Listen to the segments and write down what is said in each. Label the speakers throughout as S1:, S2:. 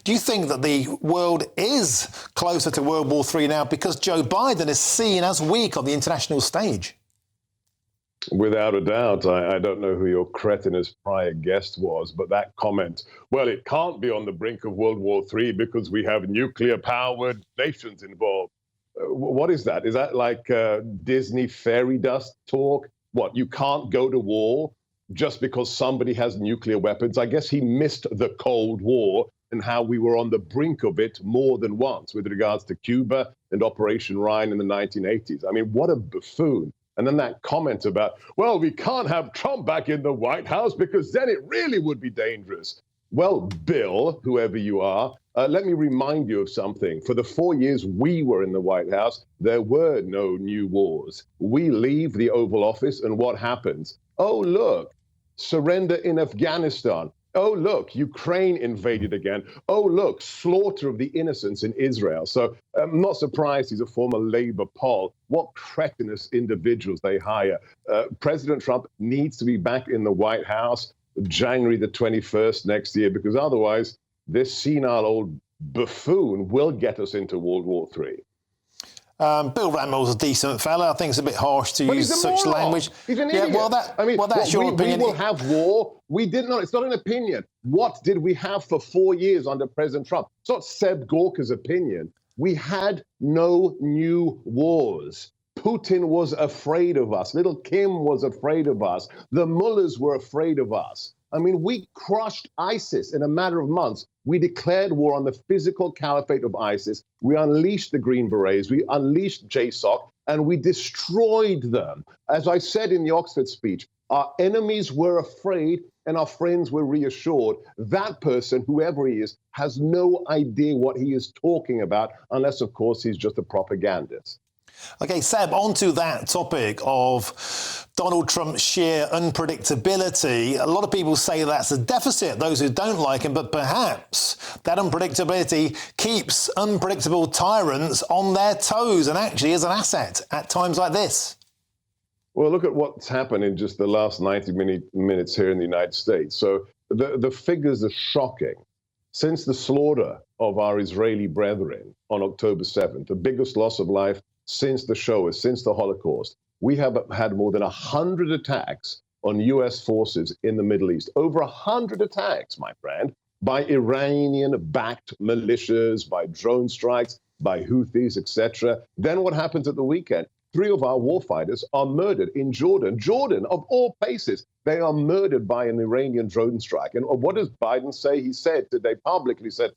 S1: Do you think that the world is closer to World War III now because Joe Biden is seen as weak on the international stage?
S2: Without a doubt. I don't know who your cretinous prior guest was, but that comment, well, it can't be on the brink of World War III because we have nuclear-powered nations involved. What is that? Is that like Disney fairy dust talk? What, you can't go to war just because somebody has nuclear weapons? I guess he missed the Cold War and how we were on the brink of it more than once with regards to Cuba and Operation Ryan in the 1980s. I mean, what a buffoon. And then that comment about, well, we can't have Trump back in the White House because then it really would be dangerous. Well, Bill, whoever you are, let me remind you of something. For the 4 years we were in the White House, there were no new wars. We leave the Oval Office and what happens? Oh, look, surrender in Afghanistan. Oh, look, Ukraine invaded again. Oh, look, slaughter of the innocents in Israel. So I'm not surprised he's a former Labour Pol. What cretinous individuals they hire. President Trump needs to be back in the White House January the 21st next year, because otherwise this senile old buffoon will get us into World War III.
S1: Bill Ramill's a decent fella. I think it's a bit harsh to use such language.
S2: He's an idiot.
S1: That's your opinion.
S2: We will have war. We did not. It's not an opinion. What did we have for 4 years under President Trump? It's not Seb Gorka's opinion. We had no new wars. Putin was afraid of us. Little Kim was afraid of us. The mullahs were afraid of us. I mean, we crushed ISIS in a matter of months. We declared war on the physical caliphate of ISIS. We unleashed the Green Berets. We unleashed JSOC, and we destroyed them. As I said in the Oxford speech, our enemies were afraid and our friends were reassured. That person, whoever he is, has no idea what he is talking about, unless, of course, he's just a propagandist.
S1: OK, Seb, on to that topic of Donald Trump's sheer unpredictability. A lot of people say that's a deficit, those who don't like him, but perhaps that unpredictability keeps unpredictable tyrants on their toes and actually is an asset at times like this.
S2: Well, look at what's happened in just the last 90 minutes here in the United States. So the figures are shocking. Since the slaughter of our Israeli brethren on October 7th, the biggest loss of life since the Shoah, since the Holocaust, we have had more than 100 attacks on U.S. forces in the Middle East. Over 100 attacks, my friend, by Iranian-backed militias, by drone strikes, by Houthis, etc. Then what happens at the weekend? 3 of our warfighters are murdered in Jordan. Jordan, of all places, they are murdered by an Iranian drone strike. And what does Biden say? He said today publicly, he said,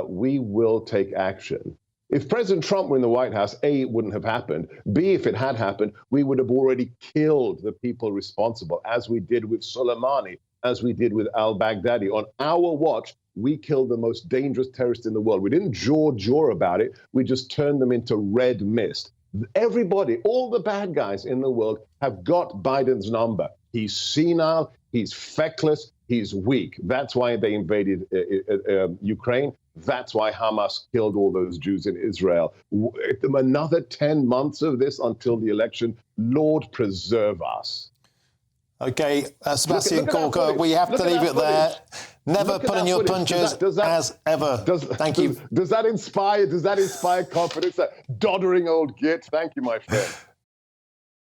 S2: we will take action. If President Trump were in the White House, A, it wouldn't have happened. B, if it had happened, we would have already killed the people responsible, as we did with Soleimani, as we did with al-Baghdadi. On our watch, we killed the most dangerous terrorists in the world. We didn't jaw about it. We just turned them into red mist. Everybody, all the bad guys in the world have got Biden's number. He's senile, he's feckless, he's weak. That's why they invaded Ukraine. That's why Hamas killed all those Jews in Israel. Another 10 months of this until the election. Lord preserve us.
S1: OK, Sebastian Gorka, we have to leave it there. Never pulling your punches as ever. Thank you.
S2: Does that inspire confidence? That doddering old git? Thank you, my friend.